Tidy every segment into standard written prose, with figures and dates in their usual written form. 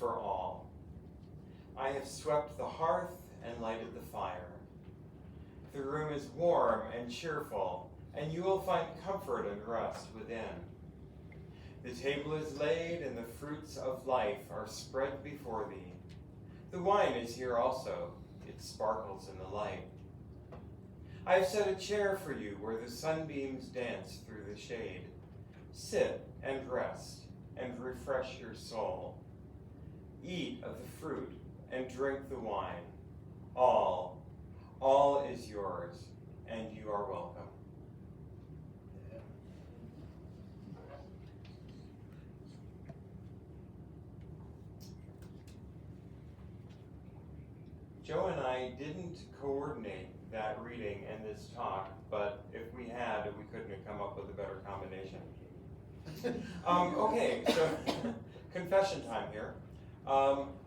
for all. I have swept the hearth and lighted the fire. The room is warm and cheerful, and you will find comfort and rest within. The table is laid, and the fruits of life are spread before thee. The wine is here also, it sparkles in the light. I have set a chair for you where the sunbeams dance through the shade. Sit and rest and refresh your soul. Eat of the fruit and drink the wine. All is yours, and you are welcome. Joe and I didn't coordinate that reading and this talk, but if we had, we couldn't have come up with a better combination. Okay, so confession time here.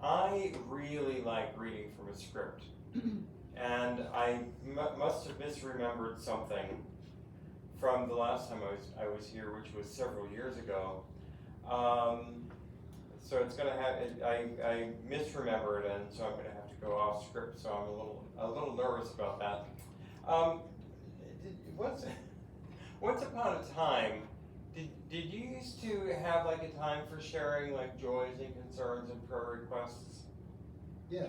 I really like reading from a script, and I must have misremembered something from the last time I was here, which was several years ago. So it's going to have, I misremembered, and so I'm going to have to go off script, so I'm a little nervous about that. Once upon a time, did you used to have like a time for sharing like joys and concerns and prayer requests? Yeah.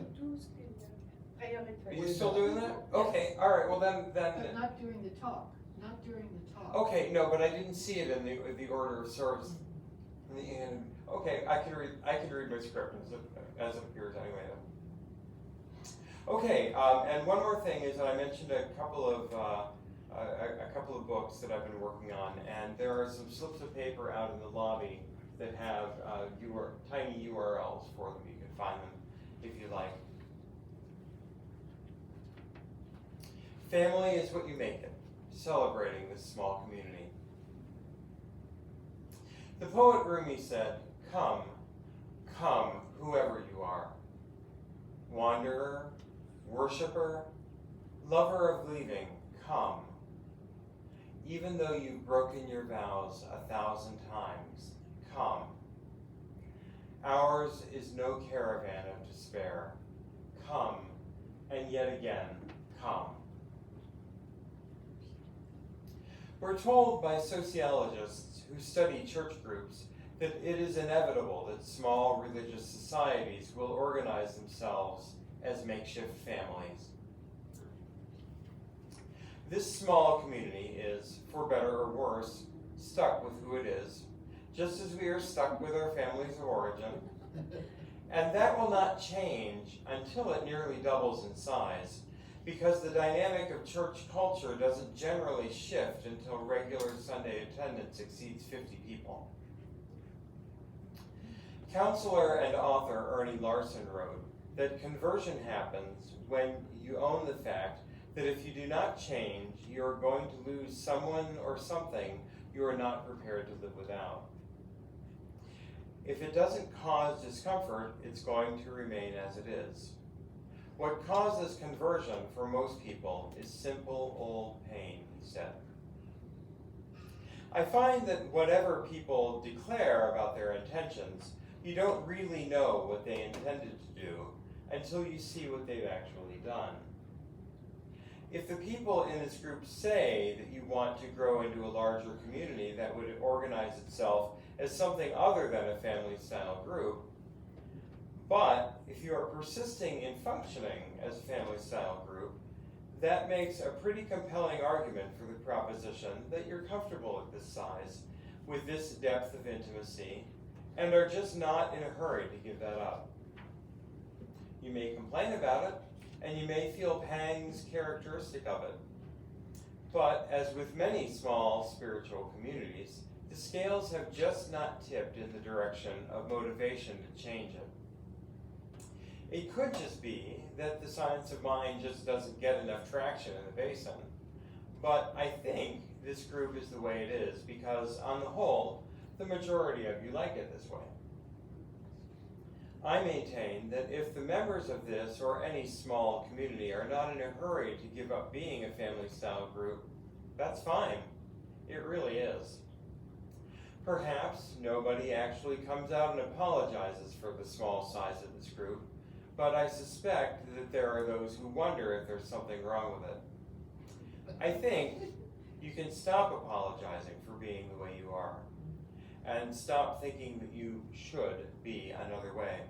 Are you still doing that? Okay, all right, well then. But not during the talk, not during the talk. Okay, no, but I didn't see it in the order of service. In the end. Okay, I can read my script as it appears anyway. Okay, and one more thing is that I mentioned a couple of books that I've been working on, and there are some slips of paper out in the lobby that have tiny URLs for them. You can find them if you like. Family is what you make it, celebrating this small community. The poet Rumi said, "Come, come, whoever you are. Wanderer, worshiper, lover of leaving, come. Even though you've broken your vows 1,000 times, come. Ours is no caravan of despair. Come, and yet again, come." We're told by sociologists who study church groups that it is inevitable that small religious societies will organize themselves as makeshift families. This small community is, for better or worse, stuck with who it is, just as we are stuck with our families of origin. And that will not change until it nearly doubles in size, because the dynamic of church culture doesn't generally shift until regular Sunday attendance exceeds 50 people. Counselor and author Ernie Larson wrote that conversion happens when you own the fact that if you do not change, you are going to lose someone or something you are not prepared to live without. If it doesn't cause discomfort, it's going to remain as it is. What causes conversion for most people is simple old pain, he said. I find that whatever people declare about their intentions, you don't really know what they intended to do until you see what they've actually done. If the people in this group say that you want to grow into a larger community that would organize itself as something other than a family-style group, but if you are persisting in functioning as a family-style group, that makes a pretty compelling argument for the proposition that you're comfortable at this size, with this depth of intimacy, and are just not in a hurry to give that up. You may complain about it, and you may feel pangs characteristic of it. But as with many small spiritual communities, the scales have just not tipped in the direction of motivation to change it. It could just be that the science of mind just doesn't get enough traction in the basin. But I think this group is the way it is because, on the whole, the majority of you like it this way. I maintain that if the members of this or any small community are not in a hurry to give up being a family-style group, that's fine. It really is. Perhaps nobody actually comes out and apologizes for the small size of this group, but I suspect that there are those who wonder if there's something wrong with it. I think you can stop apologizing for being the way you are, and stop thinking that you should be another way.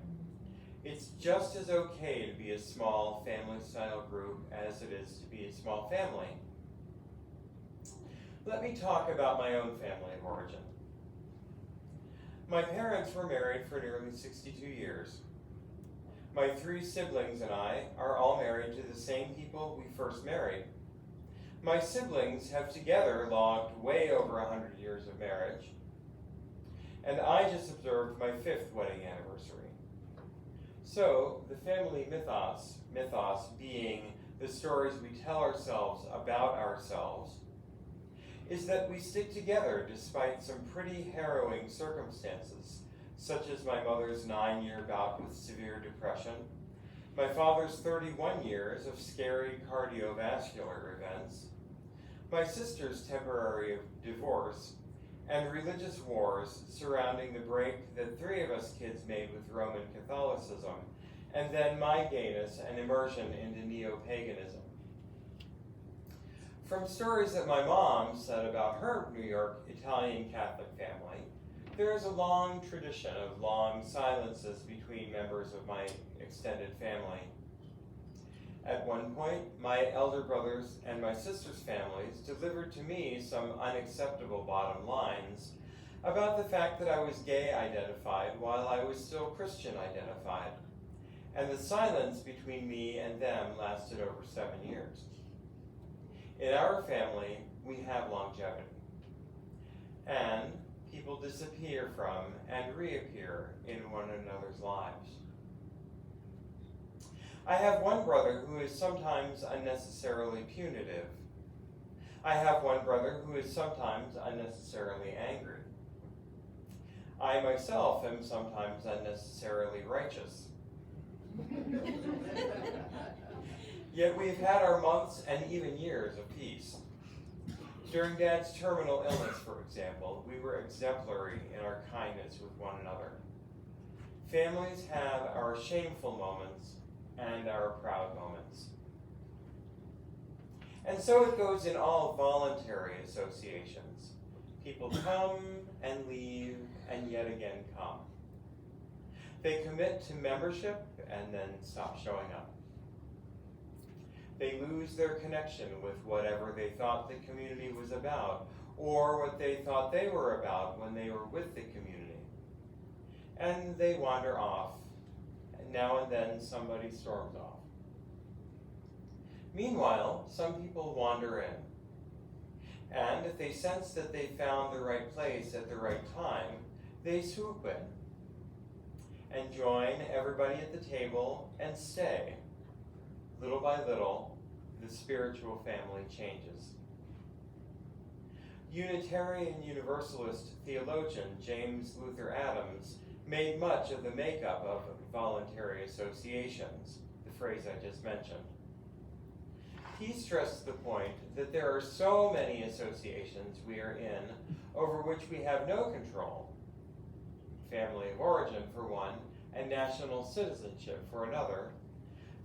It's just as okay to be a small family-style group as it is to be a small family. Let me talk about my own family of origin. My parents were married for nearly 62 years. My 3 siblings and I are all married to the same people we first married. My siblings have together logged way over 100 years of marriage, and I just observed my 5th wedding anniversary. So, the family mythos being the stories we tell ourselves about ourselves, is that we stick together despite some pretty harrowing circumstances, such as my mother's 9-year bout with severe depression, my father's 31 years of scary cardiovascular events, my sister's temporary divorce, and religious wars surrounding the break that 3 of us kids made with Roman Catholicism, and then my gayness and immersion into neo-paganism. From stories that my mom said about her New York Italian Catholic family, there is a long tradition of long silences between members of my extended family. At one point, my elder brothers and my sister's families delivered to me some unacceptable bottom lines about the fact that I was gay identified while I was still Christian identified, and the silence between me and them lasted over 7 years. In our family, we have longevity, and people disappear from and reappear in one another's lives. I have one brother who is sometimes unnecessarily punitive. I have one brother who is sometimes unnecessarily angry. I myself am sometimes unnecessarily righteous. Yet we've had our months and even years of peace. During Dad's terminal illness, for example, we were exemplary in our kindness with one another. Families have our shameful moments and our proud moments. And so it goes in all voluntary associations. People come and leave and yet again come. They commit to membership and then stop showing up. They lose their connection with whatever they thought the community was about, or what they thought they were about when they were with the community. And they wander off, and now and then somebody storms off. Meanwhile, some people wander in, and if they sense that they found the right place at the right time, they swoop in and join everybody at the table and stay. Little by little, the spiritual family changes. Unitarian Universalist theologian James Luther Adams made much of the makeup of voluntary associations, the phrase I just mentioned. He stressed the point that there are so many associations we are in over which we have no control, family of origin for one, and national citizenship for another,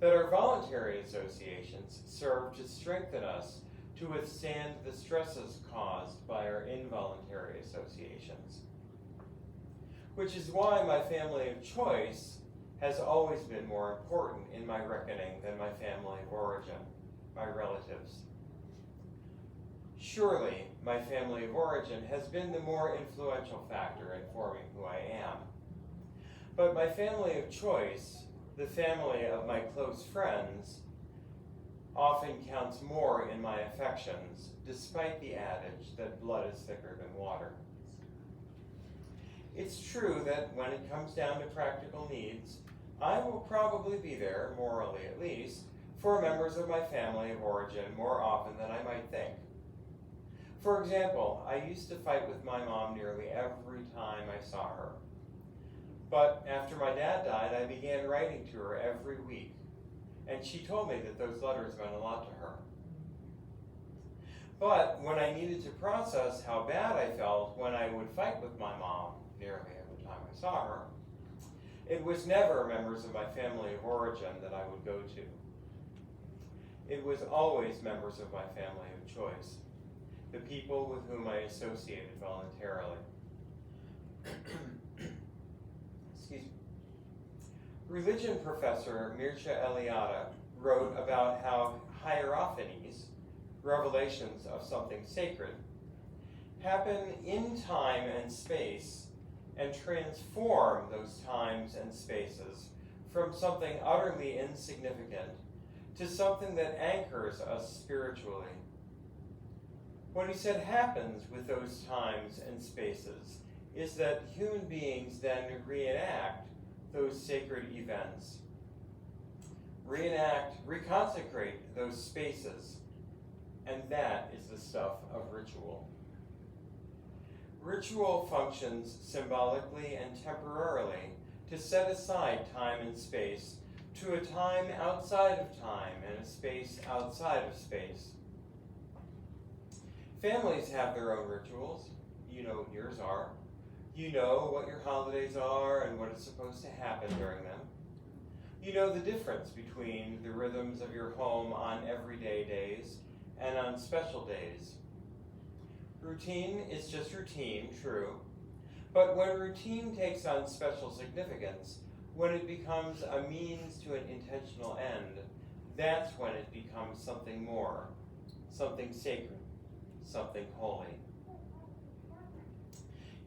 that our voluntary associations serve to strengthen us to withstand the stresses caused by our involuntary associations. Which is why my family of choice has always been more important in my reckoning than my family of origin, my relatives. Surely, my family of origin has been the more influential factor in forming who I am. But my family of choice, the family of my close friends, often counts more in my affections, despite the adage that blood is thicker than water. It's true that when it comes down to practical needs, I will probably be there, morally at least, for members of my family of origin more often than I might think. For example, I used to fight with my mom nearly every time I saw her. But after my dad died, I began writing to her every week, and she told me that those letters meant a lot to her. But when I needed to process how bad I felt when I would fight with my mom nearly every time I saw her, it was never members of my family of origin that I would go to. It was always members of my family of choice, the people with whom I associated voluntarily. Excuse me. Religion professor Mircea Eliade wrote about how hierophanies, revelations of something sacred, happen in time and space and transform those times and spaces from something utterly insignificant to something that anchors us spiritually. What he said happens with those times and spaces is that human beings then reenact those sacred events, reconsecrate those spaces, and that is the stuff of ritual. Ritual functions symbolically and temporarily to set aside time and space to a time outside of time and a space outside of space. Families have their own rituals. You know what yours are. You know what your holidays are and what is supposed to happen during them. You know the difference between the rhythms of your home on everyday days and on special days. Routine is just routine, true, but when routine takes on special significance, when it becomes a means to an intentional end, that's when it becomes something more, something sacred, something holy.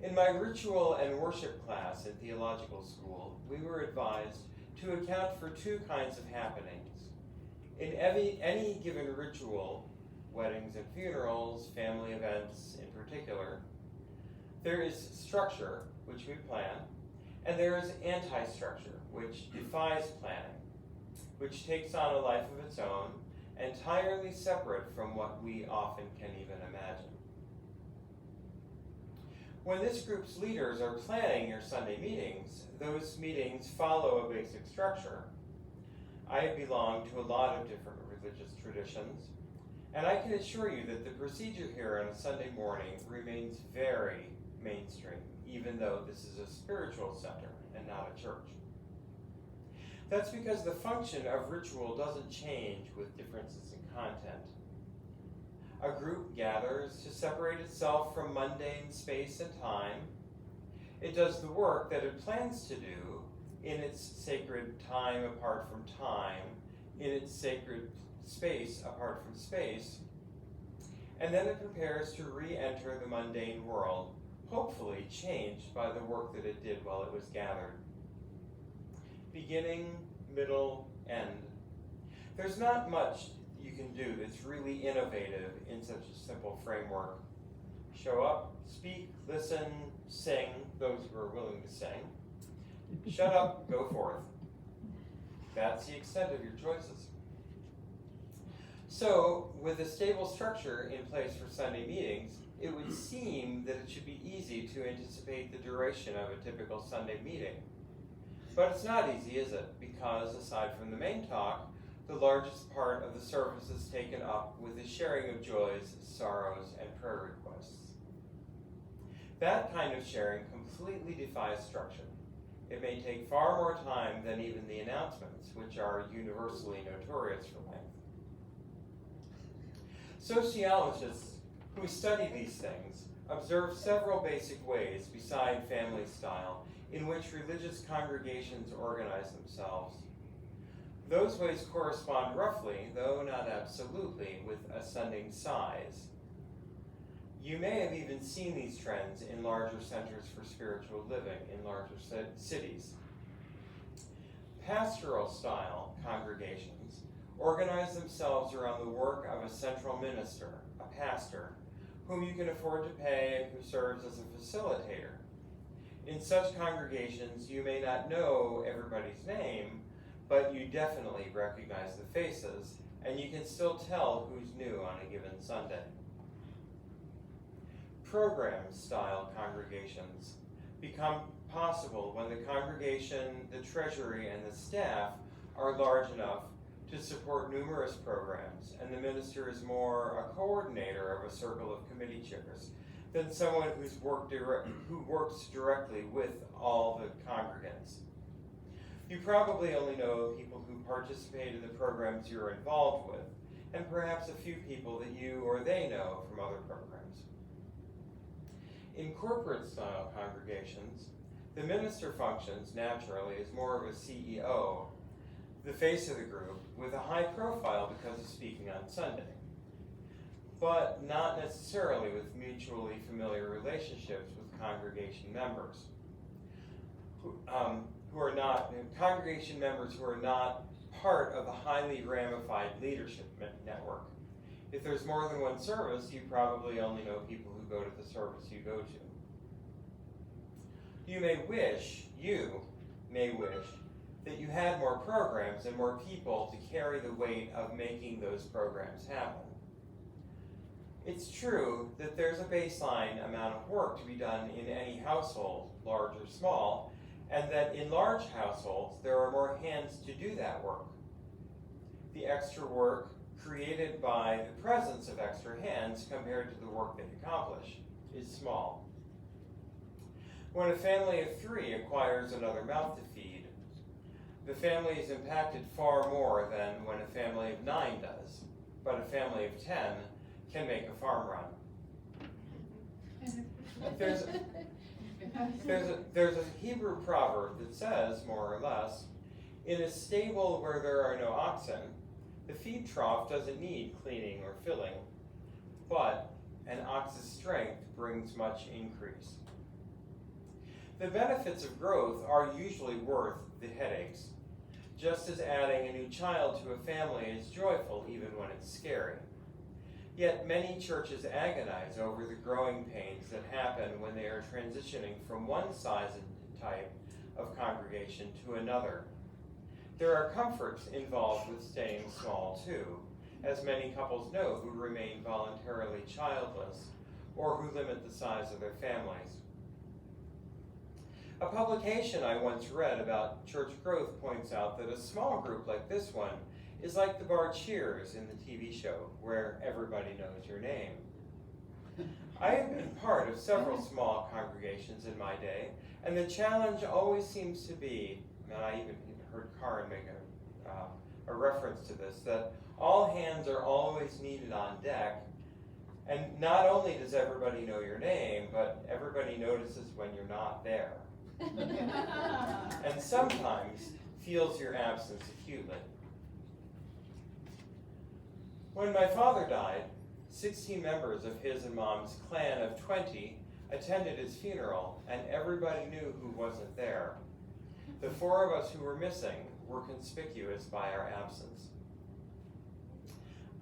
In my ritual and worship class at theological school, we were advised to account for two kinds of happenings. In any given ritual, weddings and funerals, family events in particular, there is structure, which we plan, and there is anti-structure, which defies planning, which takes on a life of its own, entirely separate from what we often can even imagine. When this group's leaders are planning your Sunday meetings, those meetings follow a basic structure. I belong to a lot of different religious traditions, and I can assure you that the procedure here on a Sunday morning remains very mainstream, even though this is a spiritual center and not a church. That's because the function of ritual doesn't change with differences in content. A group gathers to separate itself from mundane space and time. It does the work that it plans to do in its sacred time apart from time, in its sacred space apart from space, and then it prepares to re-enter the mundane world, hopefully changed by the work that it did while it was gathered. Beginning, middle, end. There's not much you can do that's really innovative in such a simple framework. Show up, speak, listen, sing, those who are willing to sing. Shut up, go forth. That's the extent of your choices. So, with a stable structure in place for Sunday meetings, it would seem that it should be easy to anticipate the duration of a typical Sunday meeting. But it's not easy, is it? Because aside from the main talk, the largest part of the service is taken up with the sharing of joys, sorrows, and prayer requests. That kind of sharing completely defies structure. It may take far more time than even the announcements, which are universally notorious for length. Sociologists who study these things observe several basic ways beside family style in which religious congregations organize themselves. Those ways correspond roughly, though not absolutely, with ascending size. You may have even seen these trends in larger centers for spiritual living in larger cities. Pastoral style congregations organize themselves around the work of a central minister, a pastor, whom you can afford to pay and who serves as a facilitator. In such congregations, you may not know everybody's name, but you definitely recognize the faces, and you can still tell who's new on a given Sunday. Program-style congregations become possible when the congregation, the treasury, and the staff are large enough to support numerous programs, and the minister is more a coordinator of a circle of committee chairs than someone who works directly with all the congregants. You probably only know people who participate in the programs you're involved with, and perhaps a few people that you or they know from other programs. In corporate-style congregations, the minister functions naturally as more of a CEO, the face of the group, with a high profile because of speaking on Sunday, but not necessarily with mutually familiar relationships with congregation members congregation members who are not part of the highly ramified leadership network. If there's more than one service, you probably only know people who go to the service you go to. You may wish that you had more programs and more people to carry the weight of making those programs happen. It's true that there's a baseline amount of work to be done in any household, large or small, and that in large households there are more hands to do that work. The extra work created by the presence of extra hands compared to the work they accomplish is small. When a family of 3 acquires another mouth to feed, the family is impacted far more than when a family of 9 does, but a family of 10 can make a farm run. There's a Hebrew proverb that says, more or less, in a stable where there are no oxen, the feed trough doesn't need cleaning or filling, but an ox's strength brings much increase. The benefits of growth are usually worth the headaches, just as adding a new child to a family is joyful even when it's scary. Yet many churches agonize over the growing pains that happen when they are transitioning from one size and type of congregation to another. There are comforts involved with staying small too, as many couples know who remain voluntarily childless or who limit the size of their families. A publication I once read about church growth points out that a small group like this one is like the bar Cheers in the TV show, where everybody knows your name. I have been part of several small congregations in my day, and the challenge always seems to be, and I even heard Karen make a reference to this, that all hands are always needed on deck, and not only does everybody know your name, but everybody notices when you're not there. And sometimes feels your absence acutely. When my father died, 16 members of his and Mom's clan of 20 attended his funeral, and everybody knew who wasn't there. The 4 of us who were missing were conspicuous by our absence.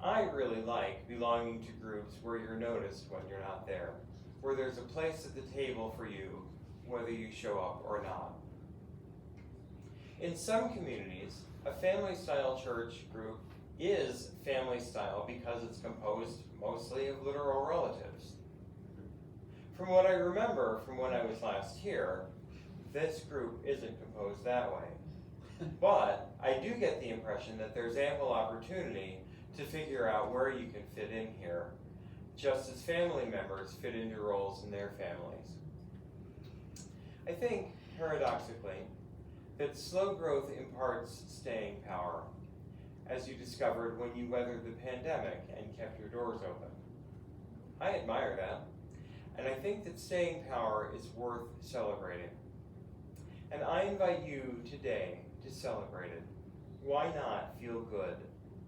I really like belonging to groups where you're noticed when you're not there, where there's a place at the table for you, whether you show up or not. In some communities, a family-style church group is family-style because it's composed mostly of literal relatives. From what I remember from when I was last here, this group isn't composed that way. But I do get the impression that there's ample opportunity to figure out where you can fit in here, just as family members fit into roles in their families. I think, paradoxically, that slow growth imparts staying power, as you discovered when you weathered the pandemic and kept your doors open. I admire that, and I think that staying power is worth celebrating. And I invite you today to celebrate it. Why not feel good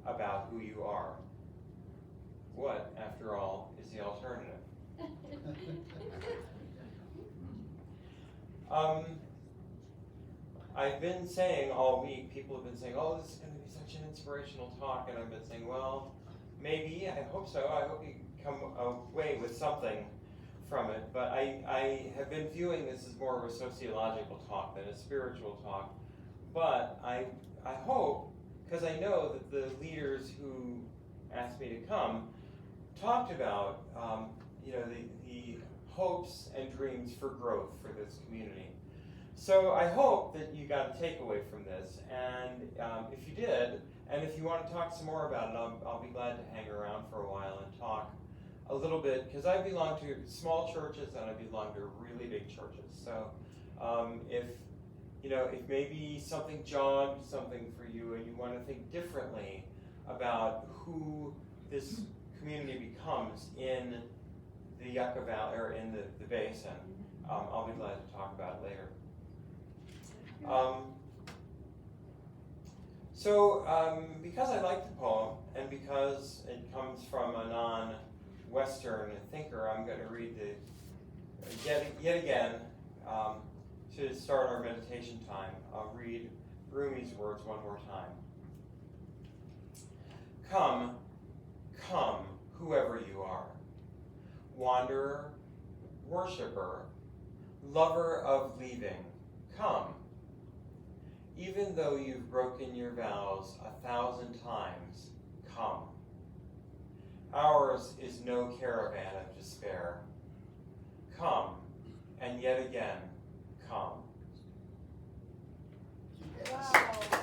about who you are? What, after all, is the alternative? I've been saying all week, people have been saying, oh, this is going to be such an inspirational talk, and I've been saying, well, maybe, I hope so. I hope you come away with something from it, but I have been viewing this as more of a sociological talk than a spiritual talk, but I hope, because I know that the leaders who asked me to come talked about the hopes and dreams for growth for this community. So I hope that you got a takeaway from this, and if you did, and if you want to talk some more about it, I'll be glad to hang around for a while and talk a little bit, because I belong to small churches and I belong to really big churches. So if maybe something jogged something for you and you want to think differently about who this community becomes in the Yucca Valley, or in the basin, I'll be glad to talk about it later. Because I like the poem, and because it comes from a non-Western thinker, I'm going to read yet again, to start our meditation time. I'll read Rumi's words one more time. Come, come, whoever you are, wanderer, worshiper, lover of leaving, come. Even though you've broken your vows 1,000 times, come. Ours is no caravan of despair. Come, and yet again, come. Wow.